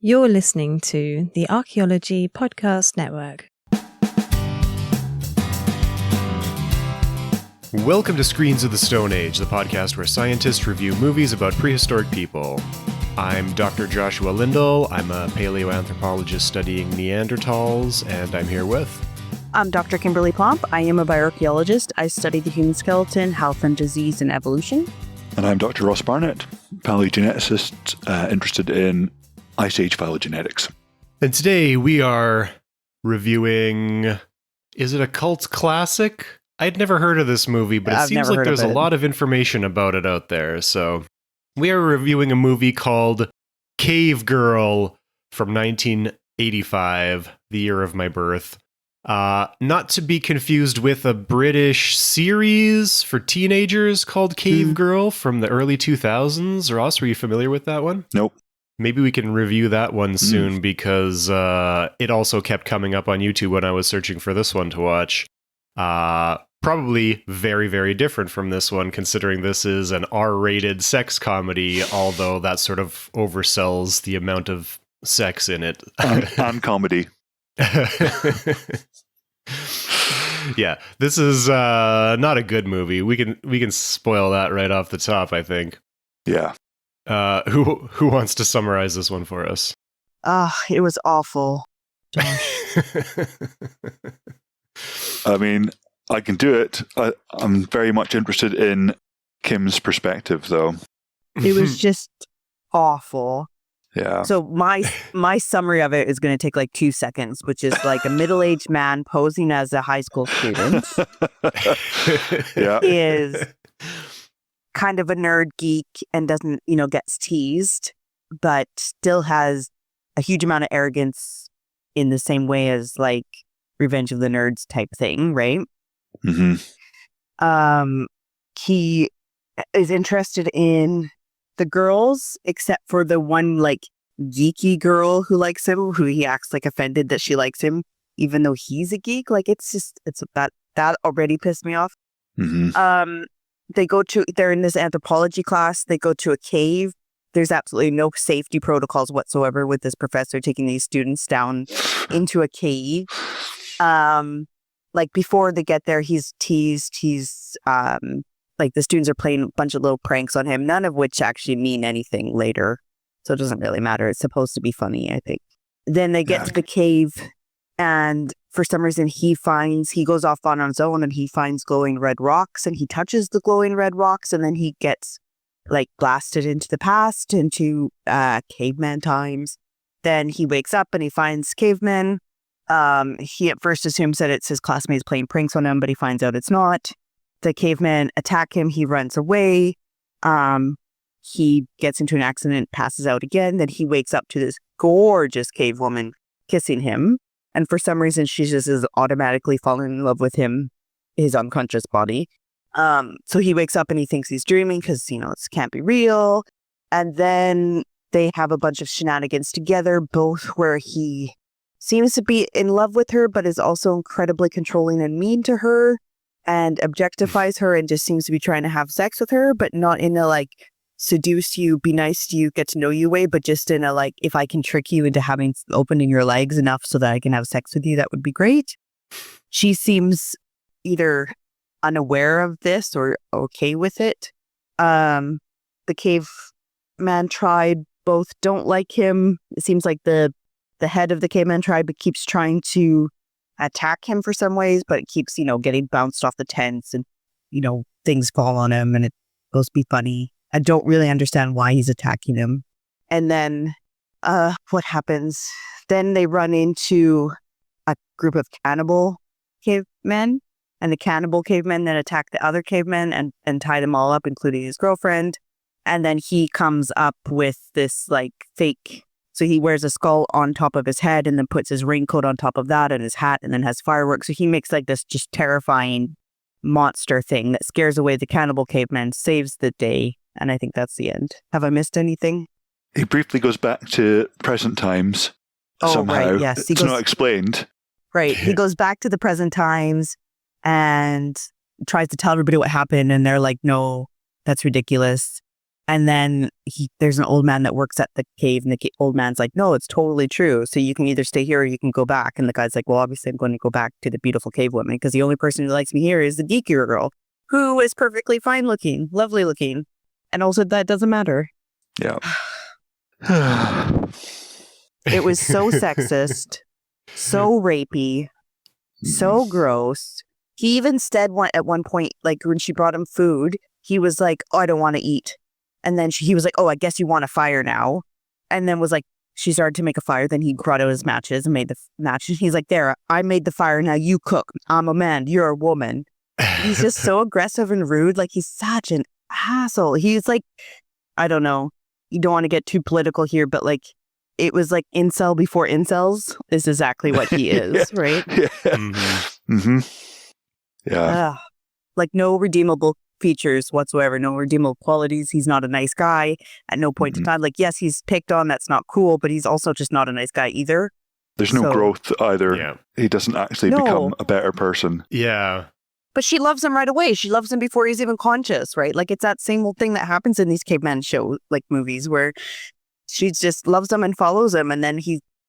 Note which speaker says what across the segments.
Speaker 1: You're listening to the Archaeology Podcast Network.
Speaker 2: Welcome to Screens of the Stone Age, the podcast where scientists review movies about prehistoric people. I'm Dr. Joshua Lindell. I'm a paleoanthropologist studying Neanderthals, and I'm here with...
Speaker 3: I'm Dr. Kimberly Pomp. I am a bioarchaeologist. I study the human skeleton, health and disease, and evolution.
Speaker 4: And I'm Dr. Ross Barnett, paleogeneticist interested in Ice Age phylogenetics.
Speaker 2: And today we are reviewing... Is it a cult classic? I'd never heard of this movie, but it seems like there's a lot of information about it out there. So we are reviewing a movie called Cavegirl from 1985, the year of my birth. Not to be confused with a British series for teenagers called Cavegirl from the early 2000s. Ross, were you familiar with that one?
Speaker 4: Nope.
Speaker 2: Maybe we can review that one soon because it also kept coming up on YouTube when I was searching for this one to watch. Probably very, very different from this one, considering this is an R-rated sex comedy, although that sort of oversells the amount of sex in it.
Speaker 4: And comedy.
Speaker 2: Yeah, this is not a good movie. We can spoil that right off the top, I think.
Speaker 4: Yeah.
Speaker 2: Who wants to summarize this one for us?
Speaker 3: It was awful.
Speaker 4: I mean, I can do it. I'm very much interested in Kim's perspective, though.
Speaker 3: It was just awful.
Speaker 4: Yeah.
Speaker 3: So my summary of it is going to take like 2 seconds, which is like a middle-aged man posing as a high school student.
Speaker 4: Yeah.
Speaker 3: Is kind of a nerd geek and doesn't, gets teased, but still has a huge amount of arrogance in the same way as like Revenge of the Nerds type thing, right?
Speaker 4: Mm-hmm.
Speaker 3: He is interested in the girls, except for the one like geeky girl who likes him, who he acts like offended that she likes him, even though he's a geek. Like it's that already pissed me off.
Speaker 4: Mm-hmm.
Speaker 3: They're in this anthropology class. They go to a cave. There's absolutely no safety protocols whatsoever with this professor taking these students down into a cave. Like before they get there, he's teased. Like the students are playing a bunch of little pranks on him, none of which actually mean anything later. So it doesn't really matter. It's supposed to be funny, I think. Then they get to the cave, and for some reason he goes off on his own and he finds glowing red rocks, and he touches the glowing red rocks, and then he gets like blasted into the past, into caveman times. Then he wakes up and he finds cavemen. He at first assumes that it's his classmates playing pranks on him, but he finds out it's not. The cavemen attack him. He runs away. He gets into an accident, passes out again. Then he wakes up to this gorgeous cave woman kissing him. And for some reason, she just is automatically falling in love with him, his unconscious body. So he wakes up and he thinks he's dreaming because, this can't be real. And then they have a bunch of shenanigans together, both where he seems to be in love with her, but is also incredibly controlling and mean to her and objectifies her and just seems to be trying to have sex with her, but not in a like seduce you, be nice to you, get to know you way, but just in a like, if I can trick you into opening your legs enough so that I can have sex with you, that would be great. She seems either unaware of this or okay with it. The caveman tribe both don't like him. It seems like the head of the caveman tribe keeps trying to attack him for some ways, but it keeps, getting bounced off the tents and, things fall on him and it's supposed to be funny. I don't really understand why he's attacking him. And then what happens? Then they run into a group of cannibal cavemen, and the cannibal cavemen then attack the other cavemen and tie them all up, including his girlfriend. And then he comes up with this like fake... So he wears a skull on top of his head and then puts his raincoat on top of that and his hat and then has fireworks. So he makes like this just terrifying monster thing that scares away the cannibal caveman, saves the day. And I think that's the end. Have I missed anything?
Speaker 4: He briefly goes back to present times somehow.
Speaker 3: Right, yes.
Speaker 4: It's not explained.
Speaker 3: Right. He goes back to the present times and tries to tell everybody what happened. And they're like, no, that's ridiculous. And then there's an old man that works at the cave, and the old man's like, no, it's totally true. So you can either stay here or you can go back. And the guy's like, well, obviously I'm going to go back to the beautiful cave woman because the only person who likes me here is the geekier girl who is perfectly fine looking, lovely looking. And also that doesn't matter.
Speaker 4: Yeah.
Speaker 3: It was so sexist, so rapey, so gross. He even said at one point, like when she brought him food, he was like, oh, I don't want to eat. And then he was like, oh, I guess you want a fire now. And then was like, she started to make a fire. Then he brought out his matches and made the matches. He's like, there, I made the fire. Now you cook. I'm a man. You're a woman. He's just so aggressive and rude. Like, he's such an asshole. He's like, I don't know. You don't want to get too political here, but like, it was like incel before incels is exactly what he is, right?
Speaker 4: Yeah. Mm-hmm. Mm-hmm. Yeah.
Speaker 3: Like no redeemable features whatsoever, no redeemable qualities. He's not a nice guy at no point in time. Like, yes, he's picked on. That's not cool, but he's also just not a nice guy either.
Speaker 4: There's no growth either.
Speaker 2: Yeah.
Speaker 4: He doesn't actually become a better person.
Speaker 2: Yeah.
Speaker 3: But she loves him right away. She loves him before he's even conscious, right? Like, it's that same old thing that happens in these caveman show, like movies, where she just loves him and follows him, and then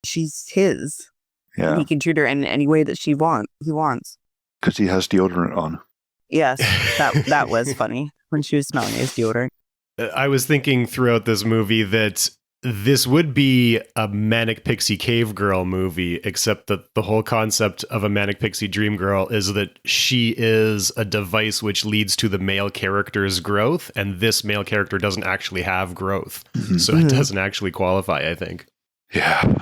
Speaker 3: she's his.
Speaker 4: Yeah.
Speaker 3: And he can treat her in any way that he wants.
Speaker 4: Because he has deodorant on.
Speaker 3: Yes, that was funny when she was smelling his deodorant.
Speaker 2: I was thinking throughout this movie that this would be a manic pixie cave girl movie, except that the whole concept of a manic pixie dream girl is that she is a device which leads to the male character's growth, and this male character doesn't actually have growth. Mm-hmm. So it doesn't actually qualify, I think.
Speaker 4: Yeah.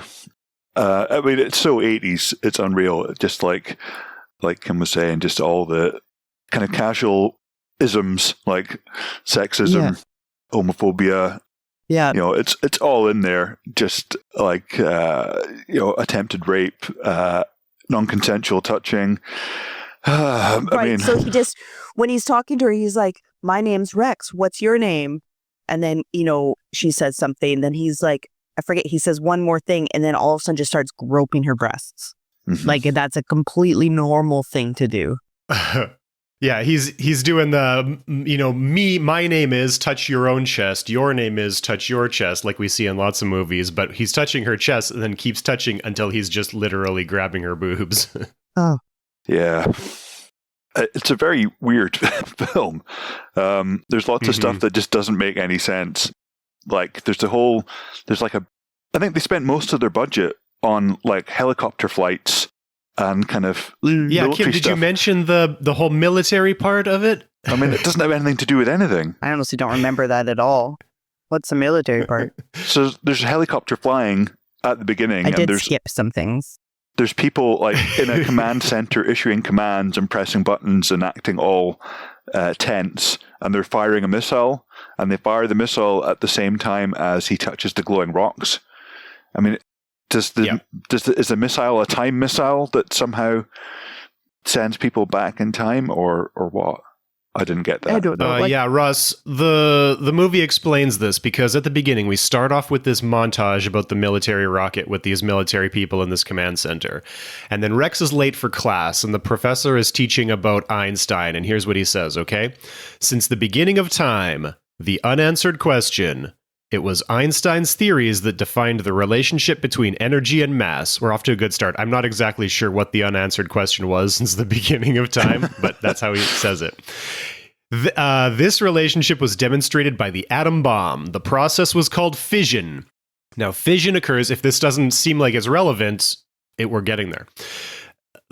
Speaker 4: I mean, it's so 80s, it's unreal. Just like Kim was saying, just all the kind of casual isms like sexism, homophobia.
Speaker 3: Yeah.
Speaker 4: It's all in there. Just like, attempted rape, non-consensual touching.
Speaker 3: Right. So he just, when he's talking to her, he's like, my name's Rex. What's your name? And then, she says something. And then he's like, I forget, he says one more thing. And then all of a sudden just starts groping her breasts. Mm-hmm. Like, that's a completely normal thing to do.
Speaker 2: Yeah, he's doing the, my name is touch your own chest. Your name is touch your chest, like we see in lots of movies. But he's touching her chest and then keeps touching until he's just literally grabbing her boobs.
Speaker 3: Oh.
Speaker 4: Yeah. It's a very weird film. There's lots of stuff that just doesn't make any sense. Like, I think they spent most of their budget on like helicopter flights and kind of
Speaker 2: Kim, did you mention the whole military part of it?
Speaker 4: I mean, it doesn't have anything to do with anything.
Speaker 3: I honestly don't remember that at all. What's the military part?
Speaker 4: So there's helicopter flying at the beginning.
Speaker 3: I did skip some things.
Speaker 4: There's people like in a command center issuing commands and pressing buttons and acting all tense, and they're firing a missile, and they fire the missile at the same time as he touches the glowing rocks. I mean, is the missile a time missile that somehow sends people back in time, or what? I didn't get that.
Speaker 3: I don't know.
Speaker 2: Yeah, Russ, the movie explains this because at the beginning we start off with this montage about the military rocket with these military people in this command center. And then Rex is late for class and the professor is teaching about Einstein. And here's what he says, okay? Since the beginning of time, the unanswered question, it was Einstein's theories that defined the relationship between energy and mass. We're off to a good start. I'm not exactly sure what the unanswered question was since the beginning of time, but that's how he says it. This relationship was demonstrated by the atom bomb. The process was called fission. Now, fission occurs, if this doesn't seem like it's relevant, we're getting there.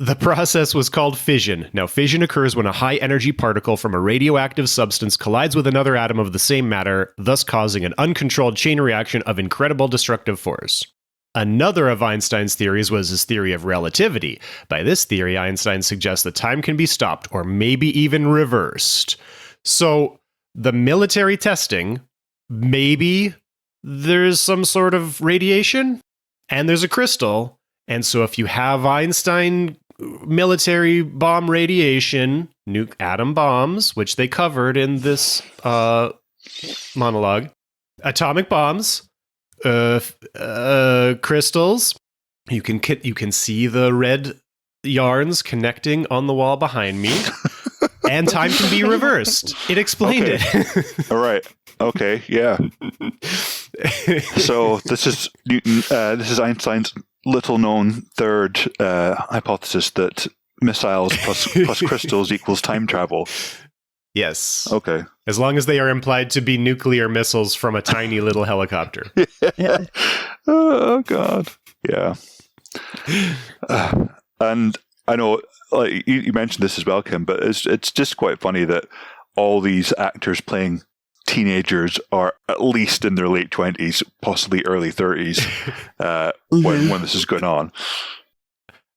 Speaker 2: The process was called fission. Now, fission occurs when a high-energy particle from a radioactive substance collides with another atom of the same matter, thus causing an uncontrolled chain reaction of incredible destructive force. Another of Einstein's theories was his theory of relativity. By this theory, Einstein suggests that time can be stopped or maybe even reversed. So, the military testing, maybe there's some sort of radiation, and there's a crystal, and so if you have Einstein military bomb radiation, nuke atom bombs, which they covered in this monologue, atomic bombs, crystals, you can see the red yarns connecting on the wall behind me. And time can be reversed. It explained it.
Speaker 4: All right. Okay. Yeah. So this is Newton. This is Einstein's little-known third hypothesis that missiles plus crystals equals time travel.
Speaker 2: Yes.
Speaker 4: Okay.
Speaker 2: As long as they are implied to be nuclear missiles from a tiny little helicopter.
Speaker 3: Yeah.
Speaker 4: Oh God. Yeah. And I know, like you mentioned this as well, Kim, but it's just quite funny that all these actors playing teenagers are at least in their late 20s, possibly early 30s, when this is going on.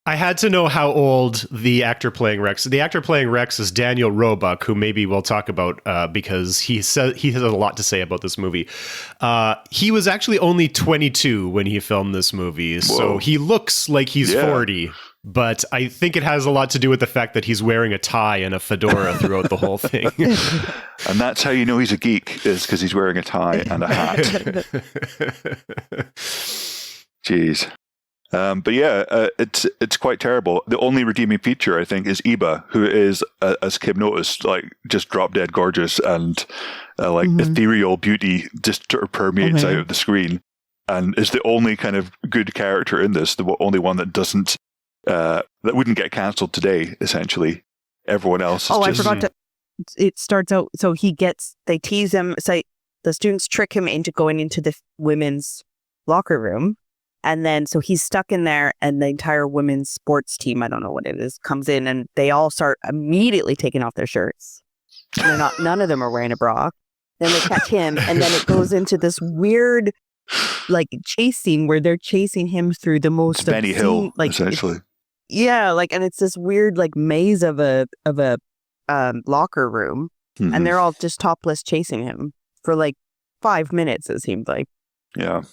Speaker 2: I had to know how old the actor playing Rex. The actor playing Rex is Daniel Roebuck, who maybe we'll talk about because he has a lot to say about this movie. He was actually only 22 when he filmed this movie, so he looks like he's 40. But I think it has a lot to do with the fact that he's wearing a tie and a fedora throughout the whole thing.
Speaker 4: And that's how you know he's a geek, is because he's wearing a tie and a hat. Jeez. But yeah, it's quite terrible. The only redeeming feature, I think, is Iba, who is, as Kim noticed, like just drop dead gorgeous and ethereal beauty just sort of permeates out of the screen, and is the only kind of good character in this. The only one that doesn't that wouldn't get cancelled today. Essentially, everyone else. Is
Speaker 3: I forgot to. It starts out so they tease him. So the students trick him into going into the women's locker room. And then, so he's stuck in there, and the entire women's sports team, I don't know what it is, comes in, and they all start immediately taking off their shirts. None of them are wearing a bra. Then they catch him, and then it goes into this weird, like, chase scene where they're chasing him through the most
Speaker 4: Benny
Speaker 3: obscene,
Speaker 4: Hill,
Speaker 3: like,
Speaker 4: essentially.
Speaker 3: And it's this weird, like, maze of a locker room, and they're all just topless chasing him for like 5 minutes. It seemed like.
Speaker 4: Yeah.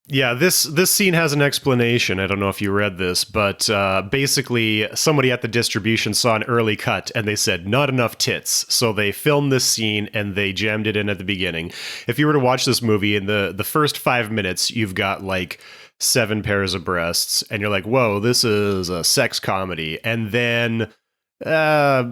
Speaker 2: Yeah, this scene has an explanation. I don't know if you read this, but basically somebody at the distribution saw an early cut and they said, not enough tits. So they filmed this scene and they jammed it in at the beginning. If you were to watch this movie in the first 5 minutes, you've got like 7 pairs of breasts and you're like, whoa, this is a sex comedy. And then a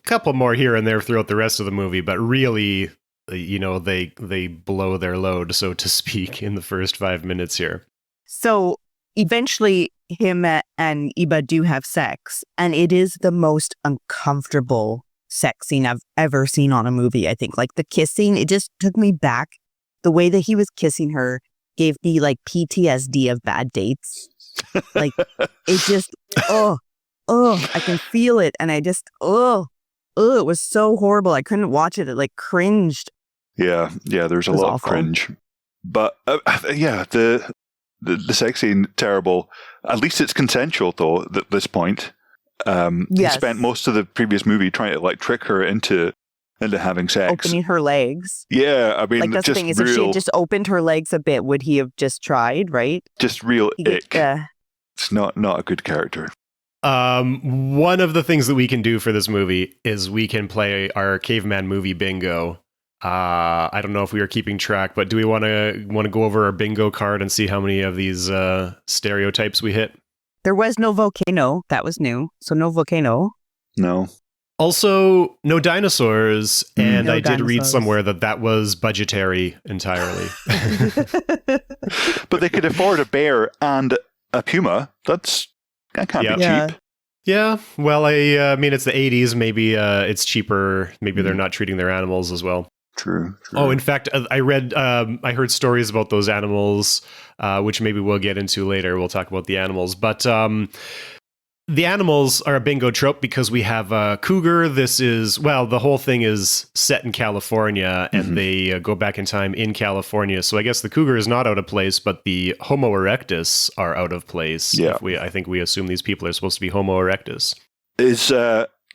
Speaker 2: couple more here and there throughout the rest of the movie, but really, they blow their load, so to speak, in the first 5 minutes here.
Speaker 3: So eventually him and Iba do have sex, and it is the most uncomfortable sex scene I've ever seen on a movie, I think. Like the kissing, it just took me back. The way that he was kissing her gave me like PTSD of bad dates. Like it just, I can feel it. And I just, it was so horrible. I couldn't watch it. It like cringed.
Speaker 4: Yeah, there's a lot of cringe. But the sex scene, terrible. At least it's consensual, though, at this point. He spent most of the previous movie trying to like trick her into having sex.
Speaker 3: Opening her legs.
Speaker 4: Yeah, I mean,
Speaker 3: like that's the thing is, if she had just opened her legs a bit, would he have just tried, right?
Speaker 4: Just real ick. It's not a good character.
Speaker 2: One of the things that we can do for this movie is we can play our caveman movie bingo. I don't know if we are keeping track, but do we want to go over our bingo card and see how many of these stereotypes we hit?
Speaker 3: There was no volcano. That was new. So no volcano.
Speaker 4: No.
Speaker 2: Also, no dinosaurs. And no I did read somewhere that was budgetary entirely.
Speaker 4: But they could afford a bear and a puma. That can't be cheap.
Speaker 2: Yeah, well, I mean, it's the 80s. Maybe it's cheaper. Maybe they're not treating their animals as well.
Speaker 4: True.
Speaker 2: Oh, in fact, I heard stories about those animals, which maybe we'll get into later. We'll talk about the animals. But the animals are a bingo trope because we have a cougar. The whole thing is set in California, and they go back in time in California. So I guess the cougar is not out of place, but the Homo erectus are out of place.
Speaker 4: Yeah.
Speaker 2: I think we assume these people are supposed to be Homo erectus.
Speaker 4: Is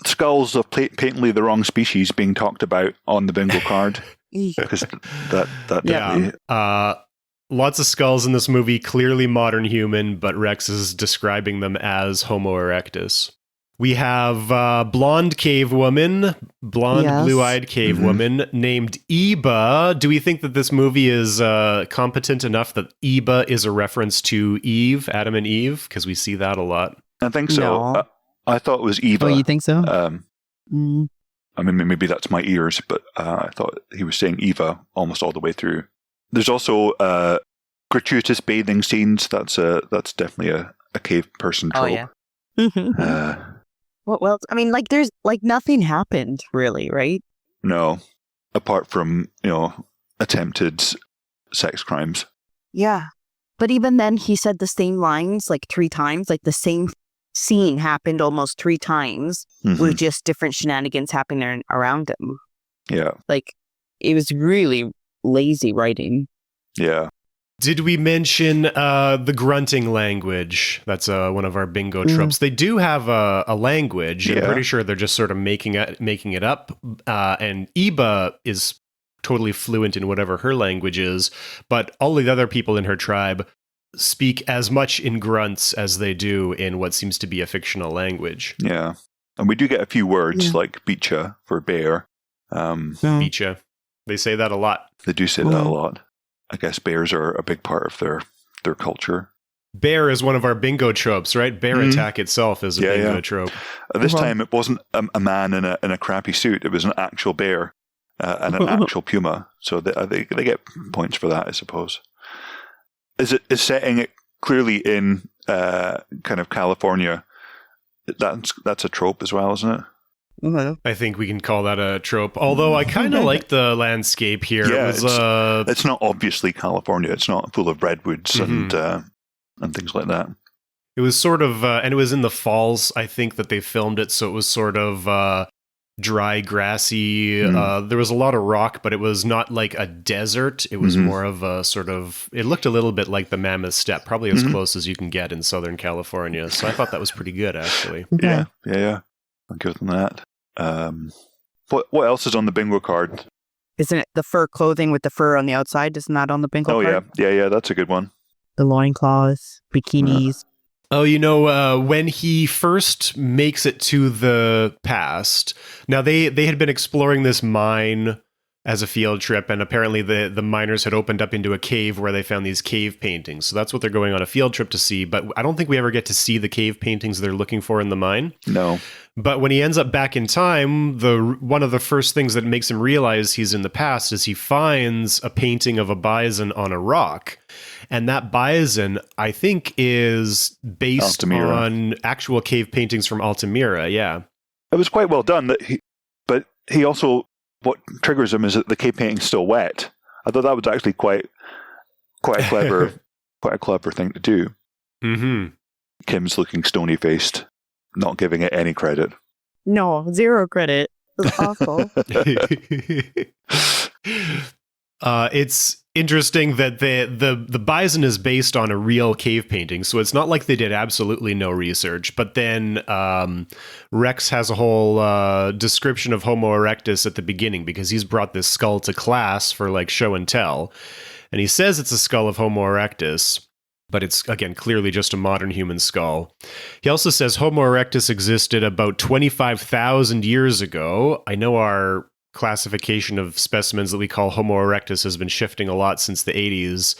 Speaker 4: skulls of patently the wrong species being talked about on the bingo card? Because
Speaker 2: lots of skulls in this movie, clearly modern human, but Rex is describing them as Homo erectus. We have blonde blue-eyed cave woman named Iba. Do we think that this movie is competent enough that Iba is a reference to Eve, Adam and Eve? Because we see that a lot.
Speaker 4: I think so.
Speaker 3: No.
Speaker 4: I thought it was Eva.
Speaker 3: Oh, you think so? Mm.
Speaker 4: I mean, maybe that's my ears, but I thought he was saying Eva almost all the way through. There's also gratuitous bathing scenes. That's definitely a cave person trope.
Speaker 3: Oh, yeah. Well, I mean, like, there's, like, nothing happened, really, right?
Speaker 4: No, apart from, attempted sex crimes.
Speaker 3: Yeah. But even then, he said the same lines, like, 3 times. Like, the same scene happened almost 3 times with just different shenanigans happening around him.
Speaker 4: Yeah.
Speaker 3: Like, it was really lazy writing.
Speaker 4: Yeah.
Speaker 2: Did we mention the grunting language? That's one of our bingo tropes. They do have a language.
Speaker 4: Yeah.
Speaker 2: I'm pretty sure they're just sort of making it up. And Iba is totally fluent in whatever her language is, but all of the other people in her tribe speak as much in grunts as they do in what seems to be a fictional language.
Speaker 4: Yeah. And we do get a few words like bicha for bear.
Speaker 2: Bicha. They say that a lot.
Speaker 4: They do say that a lot. I guess bears are a big part of their culture.
Speaker 2: Bear is one of our bingo tropes, right? Bear attack itself is a bingo trope.
Speaker 4: This time it wasn't a man in a crappy suit. It was an actual bear and an actual puma. So they get points for that, I suppose. Is setting it clearly in kind of California? That's a trope as well, isn't it?
Speaker 2: I think we can call that a trope. Although I kind of like the landscape here.
Speaker 4: Yeah,
Speaker 2: it was,
Speaker 4: it's not obviously California. It's not full of redwoods and things like that.
Speaker 2: It was sort of, and it was in the falls, I think, that they filmed it. So it was sort of dry, grassy. There was a lot of rock, but it was not like a desert. It was more of a sort of, it looked a little bit like the Mammoth Steppe, probably as close as you can get in Southern California. So I thought that was pretty good, actually.
Speaker 4: Yeah. I'll give them that. What else is on the bingo card?
Speaker 3: Isn't it the fur clothing with the fur on the outside? Isn't that on the bingo card?
Speaker 4: Oh, yeah, that's a good one.
Speaker 3: The loincloths, bikinis.
Speaker 2: Oh, when he first makes it to the past, now they had been exploring this mine as a field trip, and apparently the miners had opened up into a cave where they found these cave paintings. So that's what they're going on a field trip to see, but I don't think we ever get to see the cave paintings they're looking for in the mine.
Speaker 4: No.
Speaker 2: But when he ends up back in time, one of the first things that makes him realize he's in the past is he finds a painting of a bison on a rock. And that bison, I think, is based on actual cave paintings from Altamira, yeah.
Speaker 4: It was quite well done, but he also, what triggers him is that the cave painting's still wet. I thought that was actually quite a clever thing to do. Mm-hmm. Kim's looking stony-faced, not giving it any credit.
Speaker 3: No, 0 credit. It was awful.
Speaker 2: It's interesting that the bison is based on a real cave painting, so it's not like they did absolutely no research. But then Rex has a whole description of Homo erectus at the beginning because he's brought this skull to class for like show and tell, and he says it's a skull of Homo erectus, but it's, again, clearly just a modern human skull. He also says Homo erectus existed about 25,000 years ago. I know our classification of specimens that we call Homo erectus has been shifting a lot since the 80s.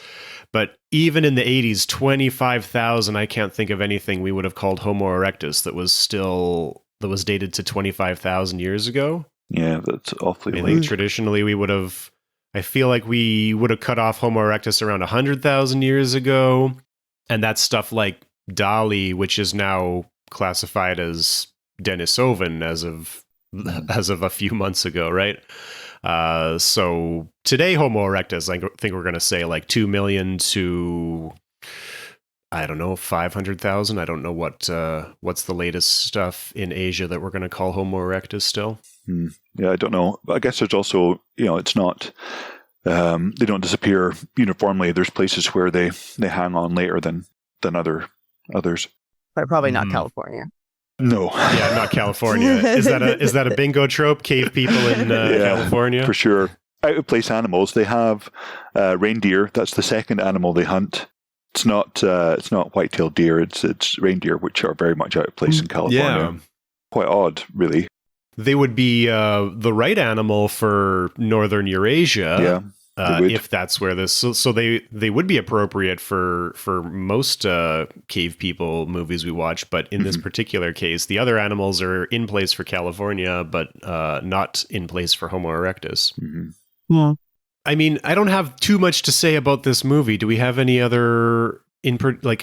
Speaker 2: But even in the 80s, 25,000, I can't think of anything we would have called Homo erectus that was dated to 25,000 years ago.
Speaker 4: Yeah, that's awfully late.
Speaker 2: I think traditionally I feel like we would have cut off Homo erectus around 100,000 years ago. And that's stuff like Dali, which is now classified as Denisovan as of a few months ago, right? So today, Homo erectus, I think we're going to say like 2 million to, I don't know, 500,000. I don't know what's the latest stuff in Asia that we're going to call Homo erectus still.
Speaker 4: Yeah, I don't know. But I guess there's also, it's not, they don't disappear uniformly. There's places where they hang on later than others.
Speaker 3: But probably not California.
Speaker 4: No.
Speaker 2: Yeah, not California. Is that a bingo trope? Cave people in California?
Speaker 4: For sure. Out of place animals. They have reindeer. That's the second animal they hunt. It's not white-tailed deer. It's reindeer, which are very much out of place in California. Yeah. Quite odd, really.
Speaker 2: They would be the right animal for northern Eurasia.
Speaker 4: Yeah.
Speaker 2: if that's where this, so they would be appropriate for most cave people movies we watch, but in this particular case, the other animals are in place for California, but not in place for Homo erectus.
Speaker 3: Yeah.
Speaker 2: I mean, I don't have too much to say about this movie. Do we have any other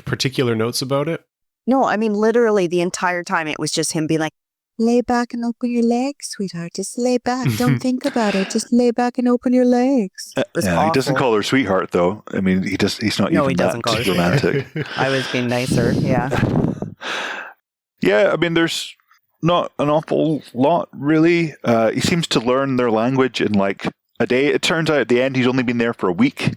Speaker 2: particular notes about it?
Speaker 3: No, I mean, literally the entire time it was just him being like, lay back and open your legs, sweetheart. Just lay back. Don't think about it. Just lay back and open your legs.
Speaker 4: He doesn't call her sweetheart, though. I mean, he's not even that romantic.
Speaker 3: I was being nicer, yeah.
Speaker 4: Yeah, I mean, there's not an awful lot, really. He seems to learn their language in like a day. It turns out at the end he's only been there for a week.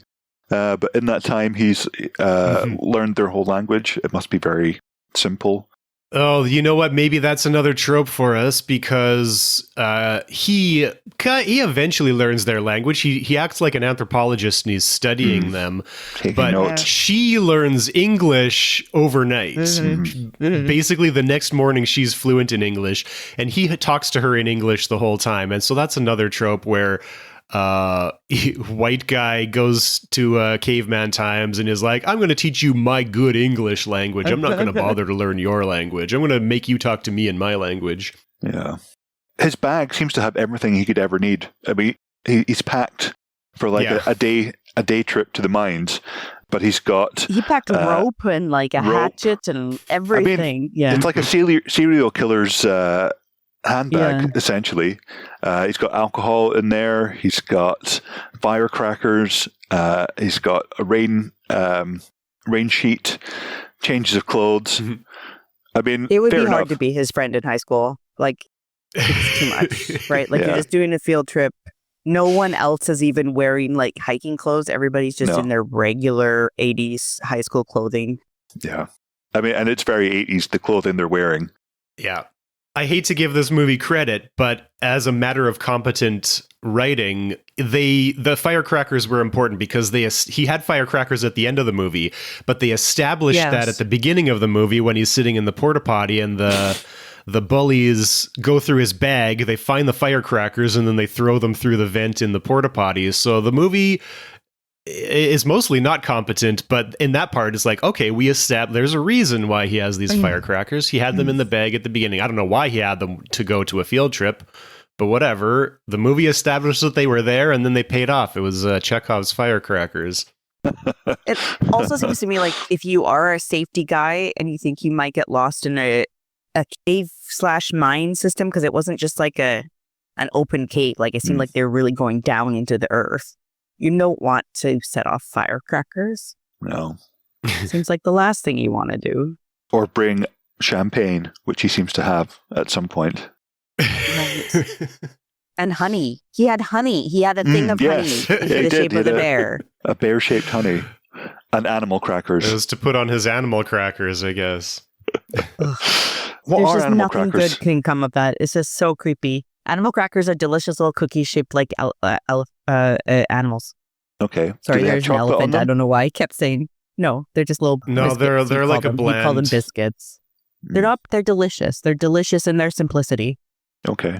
Speaker 4: But in that time, he's learned their whole language. It must be very simple.
Speaker 2: Oh, you know what? Maybe that's another trope for us, because he eventually learns their language. He acts like an anthropologist and he's studying them. Taking note. She learns English overnight. Basically, the next morning she's fluent in English, and he talks to her in English the whole time. And so that's another trope where white guy goes to caveman times and is like, I'm going to teach you my good English language. I'm not going to bother to learn your language. I'm going to make you talk to me in my language.
Speaker 4: Yeah. His bag seems to have everything he could ever need. I mean, he's packed for like a day trip to the mines, but he
Speaker 3: packed rope and like a hatchet and everything. I mean,
Speaker 4: it's like a serial killer's handbag, essentially. He's got alcohol in there. He's got firecrackers. He's got a rain sheet, changes of clothes. I mean,
Speaker 3: it would be
Speaker 4: enough.
Speaker 3: hard to be his friend in high school. Like, it's too much, right? Like, you're just doing a field trip. No one else is even wearing like hiking clothes. Everybody's just in their regular 80s high school clothing.
Speaker 4: Yeah. I mean, and it's very 80s, the clothing they're wearing.
Speaker 2: Yeah. I hate to give this movie credit, but as a matter of competent writing, the firecrackers were important because he had firecrackers at the end of the movie, but they established that at the beginning of the movie when he's sitting in the porta potty and the bullies go through his bag, they find the firecrackers and then they throw them through the vent in the porta potties. So the movie is mostly not competent, but in that part it's like, okay, there's a reason why he has these firecrackers. He had them in the bag at the beginning. I don't know why he had them to go to a field trip, but whatever. The movie established that they were there and then they paid off. It was Chekhov's firecrackers.
Speaker 3: It also seems to me like if you are a safety guy and you think you might get lost in a cave/mine system, because it wasn't just like an open cave, like it seemed like they were really going down into the earth. You don't want to set off firecrackers.
Speaker 4: No.
Speaker 3: Seems like the last thing you want to do.
Speaker 4: Or bring champagne, which he seems to have at some point.
Speaker 3: And honey. He had honey. He had a thing of honey in the shape of the bear.
Speaker 4: A bear-shaped honey. And animal crackers.
Speaker 2: It was to put on his animal crackers, I guess.
Speaker 3: There's just nothing good can come of that. It's just so creepy. Animal crackers are delicious little cookies shaped like animals.
Speaker 4: Okay.
Speaker 3: Sorry, there's an elephant. I don't know why I kept saying no. They're just little.
Speaker 2: No, they're like a blend.
Speaker 3: We call them biscuits. They're not. They're delicious. They're delicious in their simplicity.
Speaker 4: Okay.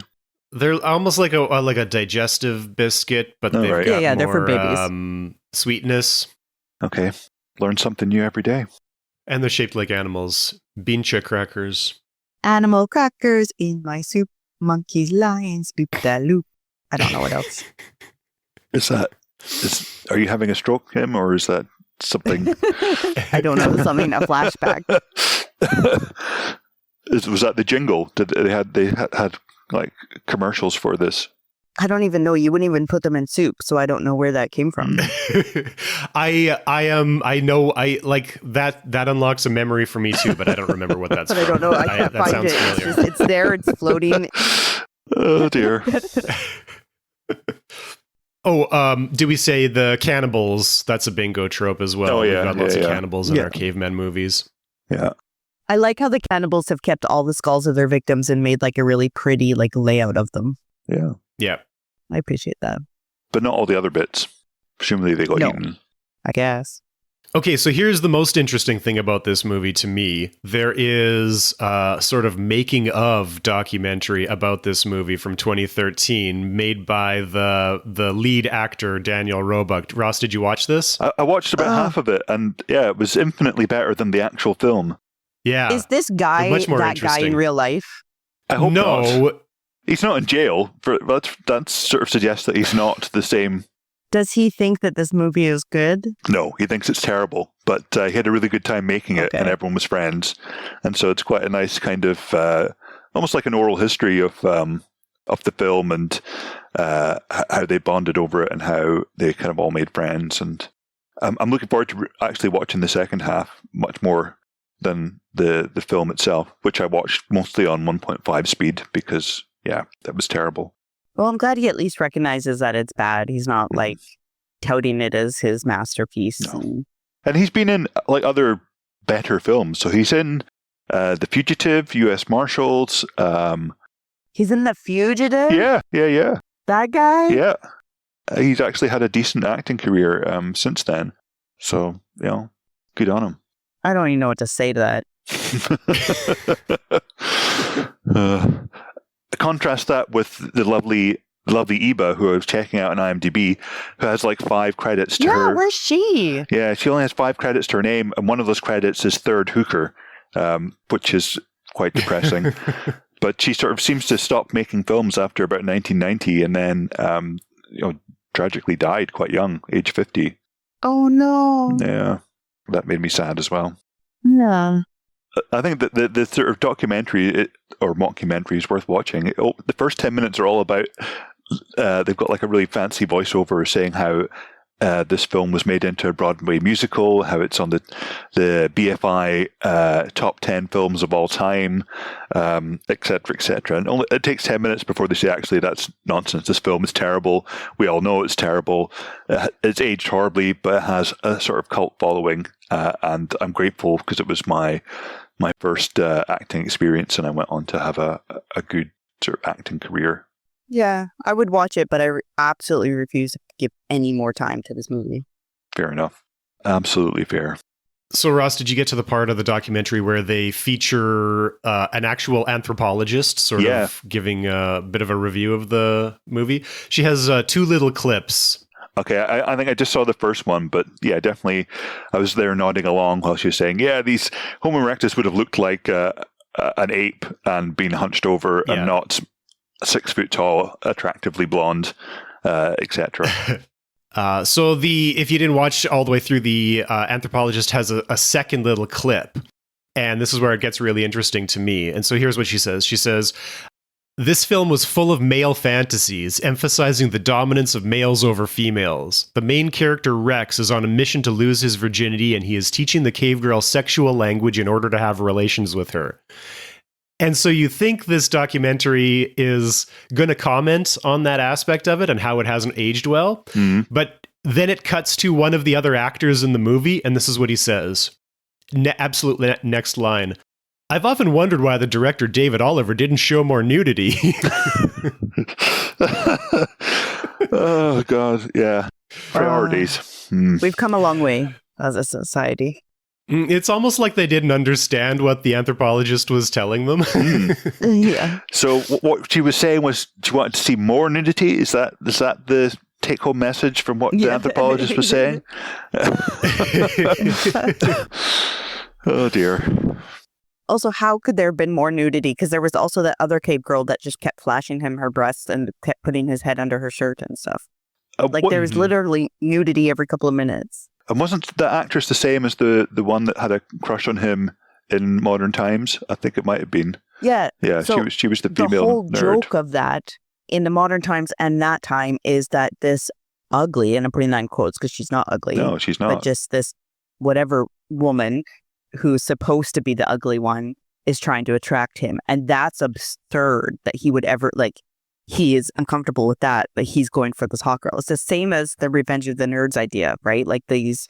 Speaker 2: They're almost like a digestive biscuit, but they've got more,
Speaker 3: they're for babies.
Speaker 2: Sweetness.
Speaker 4: Okay. Learn something new every day.
Speaker 2: And they're shaped like animals. Bean-chia crackers.
Speaker 3: Animal crackers in my soup. Monkeys, lions, loop da loop. I don't know what else.
Speaker 4: Are you having a stroke, Kim, or is that something?
Speaker 3: I don't know. Something, a flashback.
Speaker 4: Was that the jingle? Did they had like commercials for this?
Speaker 3: I don't even know. You wouldn't even put them in soup, so I don't know where that came from.
Speaker 2: I know like that unlocks a memory for me too, but I don't remember what that's
Speaker 3: but from. I don't know. I can't find it. It's there. It's floating.
Speaker 4: Oh dear.
Speaker 2: Do we say the cannibals? That's a bingo trope as well.
Speaker 4: Oh yeah,
Speaker 2: we've got lots of cannibals in our cavemen movies.
Speaker 4: Yeah.
Speaker 3: I like how the cannibals have kept all the skulls of their victims and made like a really pretty like layout of them.
Speaker 4: Yeah.
Speaker 2: Yeah.
Speaker 3: I appreciate that.
Speaker 4: But not all the other bits. Presumably they got eaten.
Speaker 3: I guess.
Speaker 2: Okay, so here's the most interesting thing about this movie to me. There is a sort of making of documentary about this movie from 2013 made by the lead actor, Daniel Roebuck. Ross, did you watch this?
Speaker 4: I watched about half of it, and yeah, it was infinitely better than the actual film.
Speaker 2: Yeah.
Speaker 3: Is this guy
Speaker 2: much more
Speaker 3: that guy in real life?
Speaker 4: I hope
Speaker 2: no.
Speaker 4: not. He's not in jail. That sort of suggests that he's not the same.
Speaker 3: Does he think that this movie is good?
Speaker 4: No, he thinks it's terrible, but he had a really good time making it, and everyone was friends. And so it's quite a nice kind of, almost like an oral history of the film and how they bonded over it and how they kind of all made friends. And I'm looking forward to actually watching the second half much more than the film itself, which I watched mostly on 1.5 speed because, yeah, that was terrible.
Speaker 3: Well, I'm glad he at least recognizes that it's bad. He's not like touting it as his masterpiece.
Speaker 4: No. And he's been in like other better films. So he's in The Fugitive, U.S. Marshals.
Speaker 3: He's in The Fugitive?
Speaker 4: Yeah.
Speaker 3: That guy?
Speaker 4: Yeah. He's actually had a decent acting career since then. So, good on him.
Speaker 3: I don't even know what to say to that.
Speaker 4: Contrast that with the lovely Eva, who I was checking out on IMDb, who has like 5 credits to her.
Speaker 3: Yeah, where's she?
Speaker 4: Yeah, she only has 5 credits to her name, and one of those credits is third hooker, which is quite depressing. But she sort of seems to stop making films after about 1990, and then tragically died quite young, age 50.
Speaker 3: Oh no!
Speaker 4: Yeah, that made me sad as well.
Speaker 3: Yeah.
Speaker 4: I think that the sort of documentary or mockumentary is worth watching. The first 10 minutes are all about, they've got like a really fancy voiceover saying how this film was made into a Broadway musical, how it's on the BFI top 10 films of all time, et cetera, et cetera. And it takes 10 minutes before they say, actually, that's nonsense. This film is terrible. We all know it's terrible. It's aged horribly, but it has a sort of cult following. And I'm grateful because it was my first acting experience, and I went on to have a good sort of acting career.
Speaker 3: Yeah, I would watch it, but I absolutely refuse to give any more time to this movie.
Speaker 4: Fair enough. Absolutely fair.
Speaker 2: So, Ross, did you get to the part of the documentary where they feature an actual anthropologist sort of giving a bit of a review of the movie? She has 2 little clips.
Speaker 4: Okay, I think I just saw the first one, but yeah, definitely I was there nodding along while she was saying, yeah, these Homo erectus would have looked like an ape and been hunched over and not 6 foot tall, attractively blonde, etc.
Speaker 2: So if you didn't watch all the way through, the anthropologist has a second little clip, and this is where it gets really interesting to me. And so here's what she says. She says, "This film was full of male fantasies, emphasizing the dominance of males over females. The main character, Rex, is on a mission to lose his virginity, and he is teaching the Cavegirl sexual language in order to have relations with her." And so you think this documentary is going to comment on that aspect of it and how it hasn't aged well. Mm-hmm. But then it cuts to one of the other actors in the movie, and this is what he says. Absolute next line. "I've often wondered why the director, David Oliver, didn't show more nudity."
Speaker 4: Oh, God. Yeah. Priorities.
Speaker 3: We've come a long way as a society.
Speaker 2: It's almost like they didn't understand what the anthropologist was telling them.
Speaker 3: Yeah.
Speaker 4: So what she was saying was she wanted to see more nudity? Is that the take-home message from what the anthropologist was saying? Oh, dear.
Speaker 3: Also, how could there have been more nudity? Because there was also that other cave girl that just kept flashing him her breasts and kept putting his head under her shirt and stuff. There was literally nudity every couple of minutes.
Speaker 4: And wasn't the actress the same as the one that had a crush on him in Modern Times? I think it might have been.
Speaker 3: Yeah.
Speaker 4: Yeah, so she was the female
Speaker 3: The whole
Speaker 4: nerd.
Speaker 3: joke of that in the Modern Times and that time is that this ugly, and I'm putting that in quotes because she's not ugly.
Speaker 4: No, she's not.
Speaker 3: But just this whatever woman who's supposed to be the ugly one is trying to attract him. And that's absurd that he would ever, he is uncomfortable with that, but he's going for this hot girl. It's the same as the Revenge of the Nerds idea, right? Like these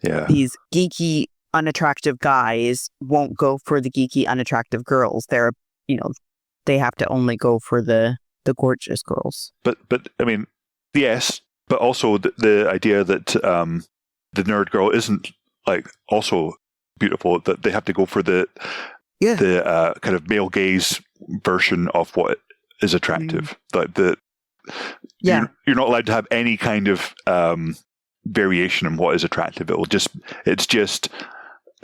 Speaker 3: geeky, unattractive guys won't go for the geeky, unattractive girls. They're, they have to only go for the gorgeous girls.
Speaker 4: But I mean, yes, but also the idea that the nerd girl isn't like also beautiful that they have to go for the kind of male gaze version of what is attractive. Like you're not allowed to have any kind of variation in what is attractive. It's just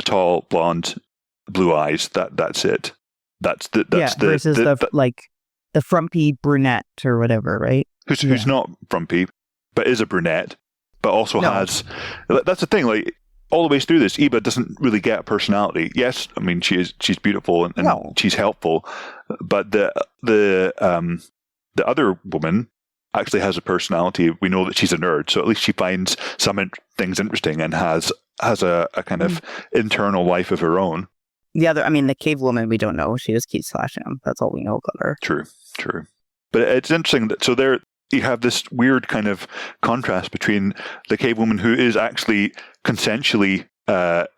Speaker 4: tall, blonde, blue eyes. That's it. That's
Speaker 3: versus the frumpy brunette or whatever, right?
Speaker 4: Who's not frumpy, but is a brunette, but also has. That's the thing. Like all the way through this, Eva doesn't really get a personality. Yes, I mean she's beautiful and she's helpful, but the other woman actually has a personality. We know that she's a nerd, so at least she finds some things interesting and has a kind of internal life of her own.
Speaker 3: The cave woman, we don't know. She just keeps slashing him. That's all we know about her.
Speaker 4: True. But it's interesting that so there you have this weird kind of contrast between the cave woman who is actually consensually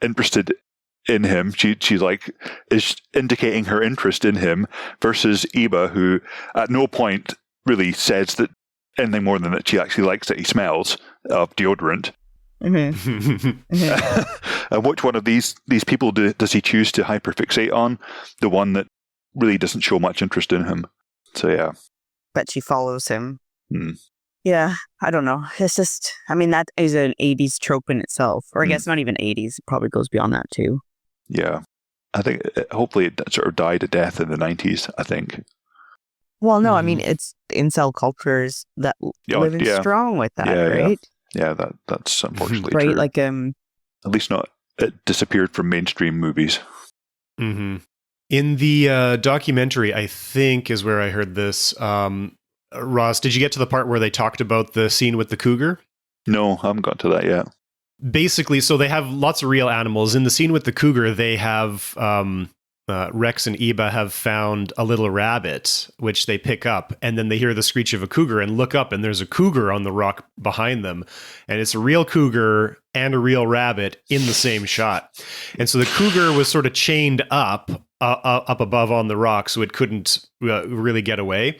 Speaker 4: interested in him. She's like is indicating her interest in him versus Eva, who at no point really says that anything more than that she actually likes that he smells of deodorant. And which one of these people does he choose to hyperfixate on? The one that really doesn't show much interest in him. So yeah.
Speaker 3: But she follows him. Yeah, I don't know. It's just, that is an 80s trope in itself. Or I guess not even 80s. It probably goes beyond that too.
Speaker 4: Yeah. I think hopefully it sort of died a death in the 90s, I think.
Speaker 3: Well, no, it's incel cultures that living strong with that, right?
Speaker 4: Yeah, that's unfortunately
Speaker 3: right,
Speaker 4: true.
Speaker 3: Like
Speaker 4: at least not it disappeared from mainstream movies.
Speaker 2: In the documentary, I think is where I heard this. Ross, did you get to the part where they talked about the scene with the cougar?
Speaker 4: No, I haven't got to that yet.
Speaker 2: Basically, so they have lots of real animals. In the scene with the cougar, they have Rex and Eba have found a little rabbit, which they pick up, and then they hear the screech of a cougar and look up, and there's a cougar on the rock behind them. And it's a real cougar and a real rabbit in the same shot. And so the cougar was sort of chained up above on the rock, so it couldn't really get away.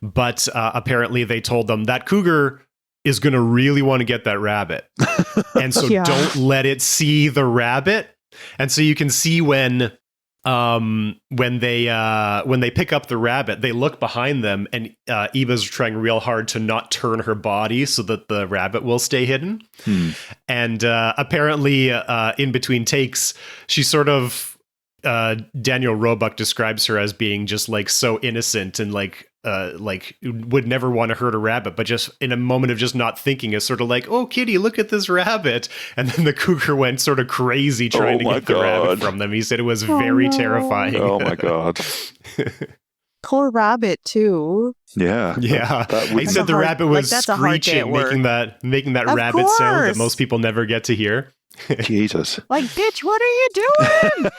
Speaker 2: But apparently they told them that cougar is going to really want to get that rabbit. And so don't let it see the rabbit. And so you can see when they pick up the rabbit, they look behind them, and Eva's trying real hard to not turn her body so that the rabbit will stay hidden. And apparently in between takes, she sort of Daniel Roebuck describes her as being just like so innocent and like would never want to hurt a rabbit, but just in a moment of just not thinking is sort of like, oh, kitty, look at this rabbit. And then the cougar went sort of crazy trying to get the rabbit from them. He said it was very terrifying.
Speaker 4: Oh my God.
Speaker 3: Poor rabbit too.
Speaker 4: Yeah.
Speaker 2: He said the rabbit was screeching, making that rabbit sound that most people never get to hear.
Speaker 4: Jesus.
Speaker 3: Like, bitch, what are you doing?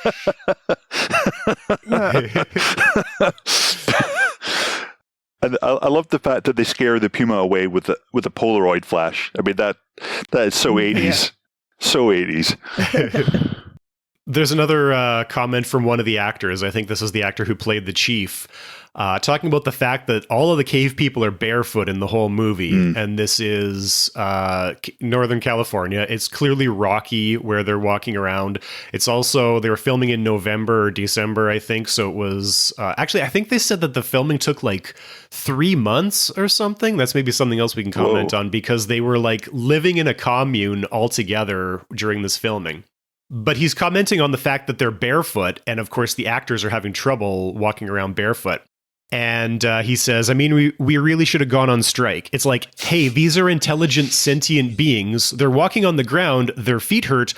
Speaker 4: And I love the fact that they scare the puma away with a Polaroid flash. I mean, that is so 80s. Yeah. So 80s.
Speaker 2: There's another comment from one of the actors. I think this is the actor who played the chief, talking about the fact that all of the cave people are barefoot in the whole movie. And this is Northern California. It's clearly rocky where they're walking around. It's also, they were filming in November or December, I think. So it was, actually, I think they said that the filming took like 3 months or something. That's maybe something else we can comment on, because they were like living in a commune all together during this filming. But he's commenting on the fact that they're barefoot, and of course the actors are having trouble walking around barefoot. And he says, we really should have gone on strike. It's like, hey, these are intelligent, sentient beings. They're walking on the ground. Their feet hurt.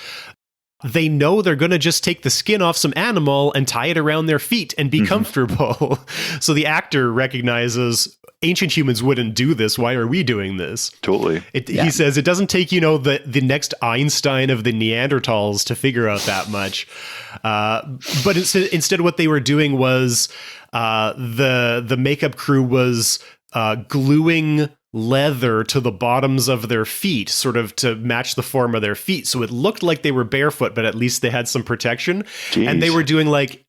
Speaker 2: They know they're going to just take the skin off some animal and tie it around their feet and be comfortable. So the actor recognizes ancient humans wouldn't do this. Why are we doing this?
Speaker 4: Totally.
Speaker 2: He says it doesn't take, the next Einstein of the Neanderthals to figure out that much. But instead what they were doing was the makeup crew was gluing leather to the bottoms of their feet, sort of to match the form of their feet. So it looked like they were barefoot, but at least they had some protection.
Speaker 4: Jeez.
Speaker 2: And they were doing like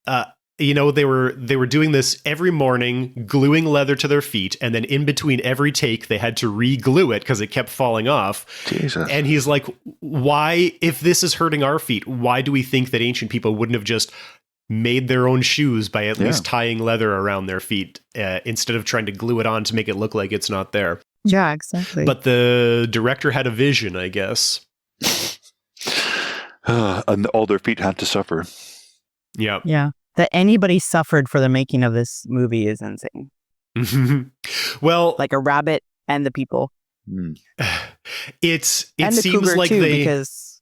Speaker 2: you know, they were doing this every morning, gluing leather to their feet, and then in between every take, they had to re-glue it because it kept falling off.
Speaker 4: Jesus.
Speaker 2: And he's like, why, if this is hurting our feet, why do we think that ancient people wouldn't have just made their own shoes by at least tying leather around their feet instead of trying to glue it on to make it look like it's not there?
Speaker 3: Yeah, exactly.
Speaker 2: But the director had a vision, I guess.
Speaker 4: And all their feet had to suffer.
Speaker 2: Yeah.
Speaker 3: Yeah. That anybody suffered for the making of this movie is insane.
Speaker 2: Well,
Speaker 3: like a rabbit and the people.
Speaker 2: It
Speaker 3: seems
Speaker 2: seems like
Speaker 3: too,
Speaker 2: they,
Speaker 3: because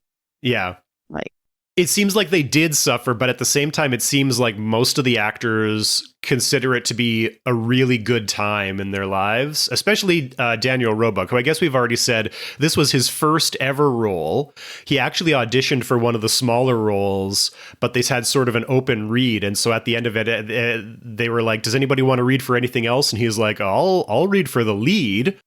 Speaker 3: like,
Speaker 2: it seems like they did suffer, but at the same time, it seems like most of the actors consider it to be a really good time in their lives, especially Daniel Roebuck, who I guess we've already said this was his first ever role. He actually auditioned for one of the smaller roles, but they had sort of an open read. And so at the end of it, they were like, does anybody want to read for anything else? And he was like, I'll read for the lead.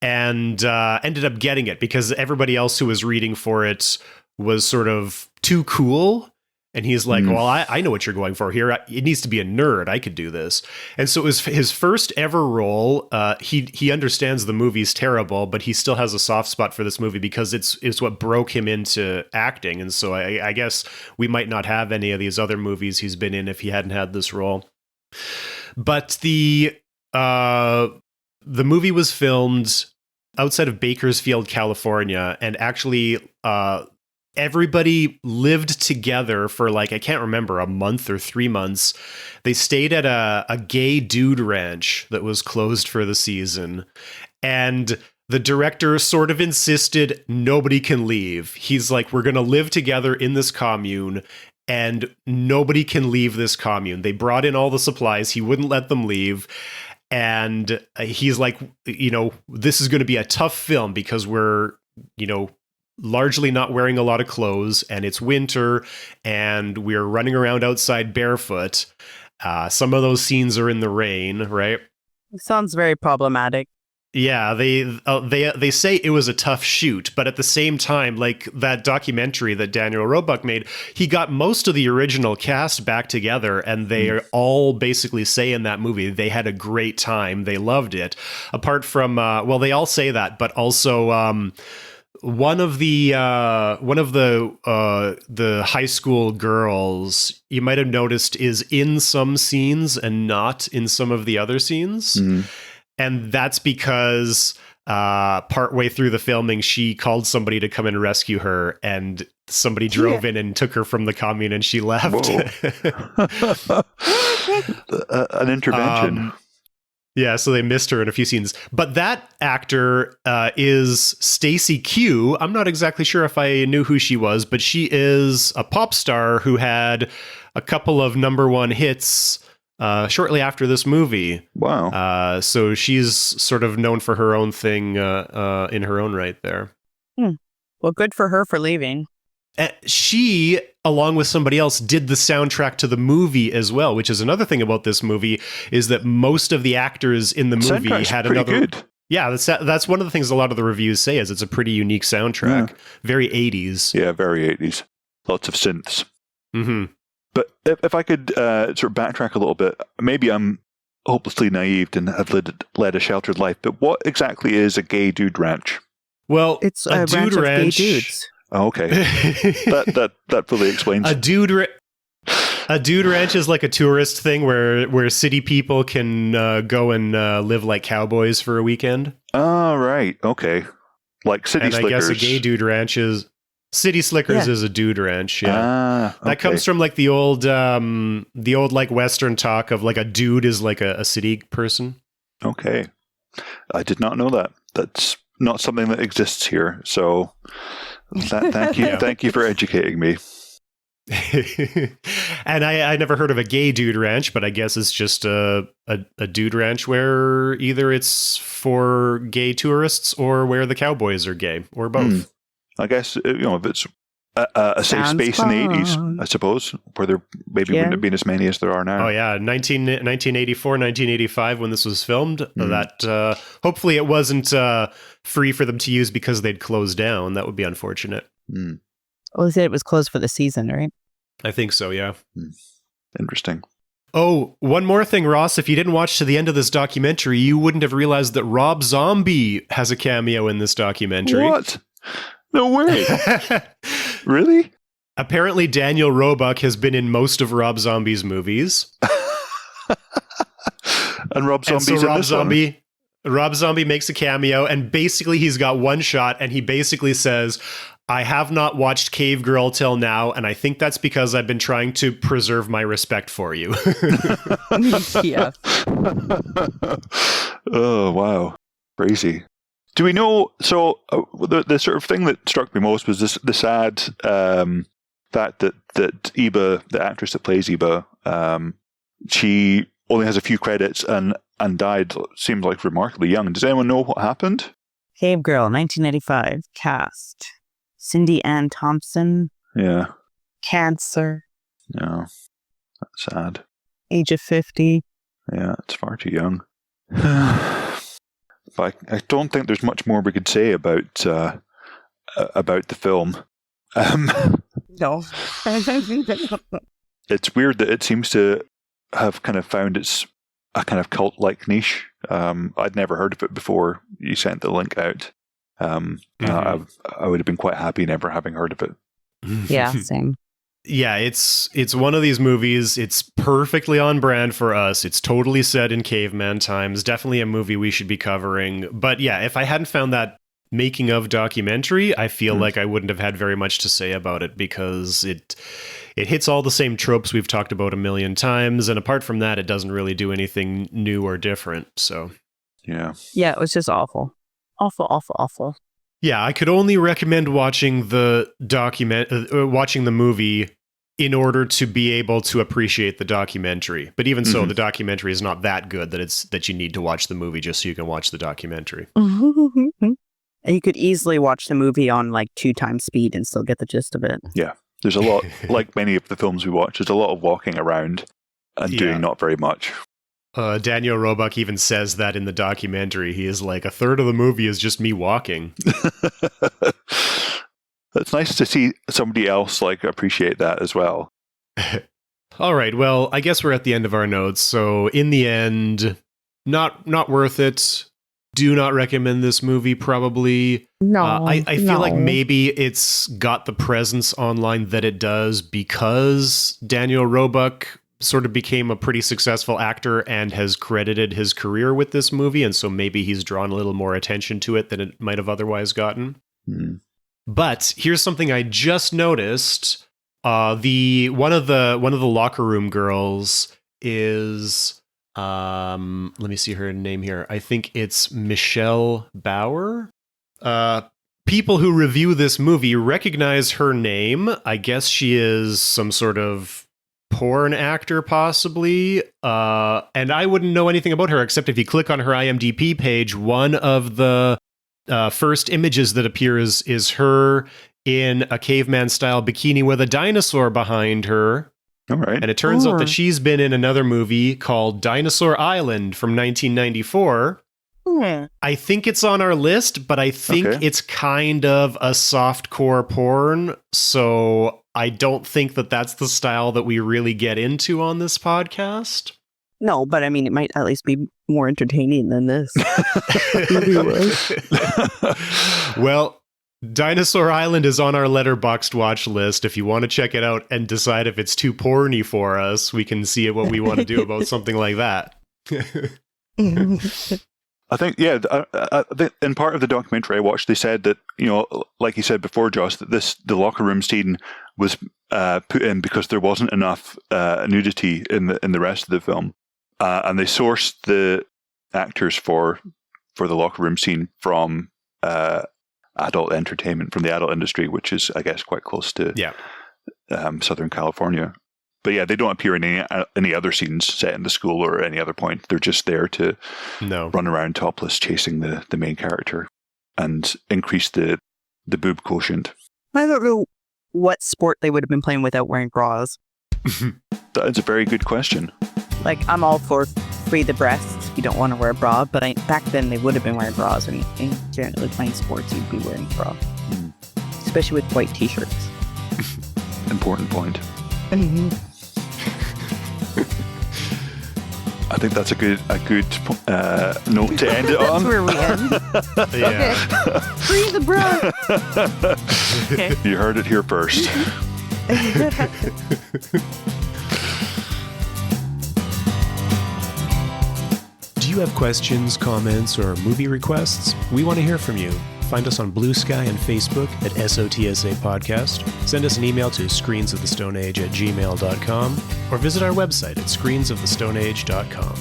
Speaker 2: And ended up getting it because everybody else who was reading for it was sort of too cool. And he's like, well, I know what you're going for here. It needs to be a nerd. I could do this. And so it was his first ever role. He understands the movie's terrible, but he still has a soft spot for this movie because it's what broke him into acting. And so I guess we might not have any of these other movies he's been in if he hadn't had this role. But the movie was filmed outside of Bakersfield, California, and actually everybody lived together for like, I can't remember, a month or 3 months. They stayed at a gay dude ranch that was closed for the season. And the director sort of insisted nobody can leave. He's like, we're going to live together in this commune and nobody can leave this commune. They brought in all the supplies. He wouldn't let them leave. And he's like, you know, this is going to be a tough film because we're, you know, largely not wearing a lot of clothes and it's winter and we're running around outside barefoot. Some of those scenes are in the rain, right?
Speaker 3: It sounds very problematic.
Speaker 2: Yeah, they say it was a tough shoot, but at the same time, like that documentary that Daniel Roebuck made, he got most of the original cast back together, and they all basically say in that movie they had a great time, they loved it. Apart from, well, they all say that, but also one of the high school girls you might have noticed is in some scenes and not in some of the other scenes. And that's because partway through the filming, she called somebody to come and rescue her, and somebody drove in and took her from the commune, and she left.
Speaker 4: An intervention.
Speaker 2: Yeah, so they missed her in a few scenes. But that actor is Stacey Q. I'm not exactly sure if I knew who she was, but she is a pop star who had a couple of #1 hits shortly after this movie.
Speaker 4: Wow.
Speaker 2: So she's sort of known for her own thing in her own right there.
Speaker 3: Well, good for her for leaving.
Speaker 2: She, along with somebody else, did the soundtrack to the movie as well, which is another thing about this movie, is that most of the actors in the movie had another...
Speaker 4: Good.
Speaker 2: Yeah, that's one of the things a lot of the reviews say, is it's a pretty unique soundtrack. Yeah. Very 80s.
Speaker 4: Yeah, very 80s. Lots of synths.
Speaker 2: Mm-hmm.
Speaker 4: But if I could sort of backtrack a little bit, maybe I'm hopelessly naive and have led a sheltered life, but what exactly is a gay dude ranch?
Speaker 2: Well,
Speaker 3: it's a dude ranch of gay dudes.
Speaker 4: Oh, okay. that fully explains.
Speaker 2: A dude ranch is like a tourist thing where city people can go and live like cowboys for a weekend.
Speaker 4: Oh, right. Okay. Like City Slickers.
Speaker 2: I guess a gay dude ranch is... City Slickers is a dude ranch,
Speaker 4: yeah. Okay.
Speaker 2: That comes from like the old like Western talk of like a dude is like a city person.
Speaker 4: Okay. I did not know that. That's not something that exists here. So thank you. Thank you for educating me.
Speaker 2: And I never heard of a gay dude ranch, but I guess it's just a dude ranch where either it's for gay tourists or where the cowboys are gay, or both.
Speaker 4: I guess, if it's a safe space in the 80s, I suppose, where there maybe wouldn't have been as many as there are now.
Speaker 2: Oh, yeah. 1984, 1985, when this was filmed, that hopefully it wasn't free for them to use because they'd closed down. That would be unfortunate.
Speaker 3: Well, they said it was closed for the season, right?
Speaker 2: I think so, yeah.
Speaker 4: Interesting.
Speaker 2: Oh, one more thing, Ross. If you didn't watch to the end of this documentary, you wouldn't have realized that Rob Zombie has a cameo in this documentary.
Speaker 4: What? No way. Really?
Speaker 2: Apparently, Daniel Roebuck has been in most of Rob Zombie's movies.
Speaker 4: And Rob Zombie's in this one?
Speaker 2: Rob Zombie makes a cameo, and basically he's got one shot, and he basically says, I have not watched Cavegirl till now, and I think that's because I've been trying to preserve my respect for you.
Speaker 3: Yeah.
Speaker 4: Oh, wow. Crazy. Do we know, so the sort of thing that struck me most was the sad fact that Eva, the actress that plays Eva, she only has a few credits and died, seems like remarkably young. Does anyone know what happened?
Speaker 3: Cavegirl, 1995, cast. Cindy Ann Thompson.
Speaker 4: Yeah.
Speaker 3: Cancer.
Speaker 4: No. That's sad.
Speaker 3: Age of 50.
Speaker 4: Yeah, it's far too young. But I don't think there's much more we could say about the film.
Speaker 3: No.
Speaker 4: It's weird that it seems to have kind of found a kind of cult-like niche. I'd never heard of it before you sent the link out. I would have been quite happy never having heard of it.
Speaker 3: Yeah, same.
Speaker 2: Yeah, it's one of these movies. It's perfectly on brand for us. It's totally set in caveman times. Definitely a movie we should be covering. But yeah, if I hadn't found that making of documentary, I feel like I wouldn't have had very much to say about it, because it hits all the same tropes we've talked about a million times, and apart from that, it doesn't really do anything new or different. So
Speaker 4: yeah,
Speaker 3: it was just awful. Awful.
Speaker 2: Yeah, I could only recommend watching the movie in order to be able to appreciate the documentary. But even so, the documentary is not that good that you need to watch the movie just so you can watch the documentary.
Speaker 3: And you could easily watch the movie on like 2 times speed and still get the gist of it.
Speaker 4: Yeah, there's a lot, like many of the films we watch, there's a lot of walking around and doing not very much.
Speaker 2: Daniel Roebuck even says that in the documentary. He is like, a third of the movie is just me walking.
Speaker 4: It's nice to see somebody else like appreciate that as well.
Speaker 2: All right, well, I guess we're at the end of our notes. So in the end, not worth it. Do not recommend this movie, probably.
Speaker 3: No,
Speaker 2: I feel like maybe it's got the presence online that it does because Daniel Roebuck sort of became a pretty successful actor and has credited his career with this movie, and so maybe he's drawn a little more attention to it than it might have otherwise gotten. But here's something I just noticed. One of the locker room girls is let me see her name here. I think it's Michelle Bauer. People who review this movie recognize her name. I guess she is some sort of porn actor, possibly. And I wouldn't know anything about her except if you click on her IMDb page, one of the first images that appears is her in a caveman-style bikini with a dinosaur behind her.
Speaker 4: All right.
Speaker 2: And it turns out that she's been in another movie called Dinosaur Island from 1994. I think it's on our list, but I think it's kind of a softcore porn, so I don't think that that's the style that we really get into on this podcast.
Speaker 3: No, but I mean, it might at least be more entertaining than this.
Speaker 2: Well, Dinosaur Island is on our Letterboxd watch list. If you want to check it out and decide if it's too porny for us, we can see what we want to do about something like that.
Speaker 4: I think, I think in part of the documentary I watched, they said that, like you said before, Josh, that the locker room scene was put in because there wasn't enough nudity in the rest of the film, and they sourced the actors for the locker room scene from adult entertainment, from the adult industry, which is, I guess, quite close to Southern California. But yeah, they don't appear in any other scenes set in the school or any other point. They're just there to run around topless chasing the main character and increase the boob quotient.
Speaker 3: I don't know what sport they would have been playing without wearing bras.
Speaker 4: That is a very good question.
Speaker 3: Like, I'm all for free the breasts if you don't want to wear a bra, but back then they would have been wearing bras. I mean, generally playing sports, you'd be wearing a bra. Especially with white t-shirts.
Speaker 4: Important point. think that's a good note to end it on.
Speaker 3: That's where we end.
Speaker 2: Yeah.
Speaker 3: Free the bro. Okay.
Speaker 4: You heard it here first.
Speaker 2: Do you have questions, comments, or movie requests? We want to hear from you. Find us on Blue Sky and Facebook at SOTSA Podcast. Send us an email to screensofthestoneage@gmail.com or visit our website at screensofthestoneage.com.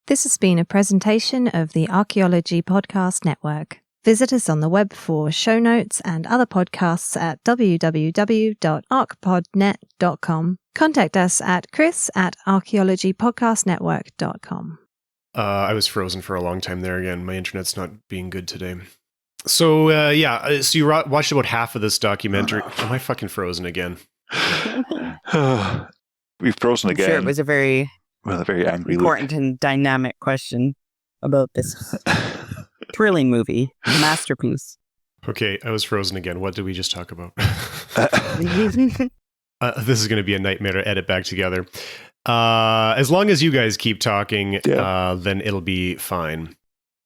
Speaker 1: This has been a presentation of the Archaeology Podcast Network. Visit us on the web for show notes and other podcasts at www.archpodnet.com. Contact us at chris@archaeologypodcastnetwork.com.
Speaker 2: I was frozen for a long time there again. My internet's not being good today. So, so you watched about half of this documentary. Am I fucking frozen again?
Speaker 4: We've frozen again.
Speaker 3: Sure, it was a very
Speaker 4: angry
Speaker 3: important
Speaker 4: look.
Speaker 3: and dynamic question about this thrilling movie, masterpiece.
Speaker 2: Okay, I was frozen again. What did we just talk about? This is going to be a nightmare to edit back together. As long as you guys keep talking, then it'll be fine.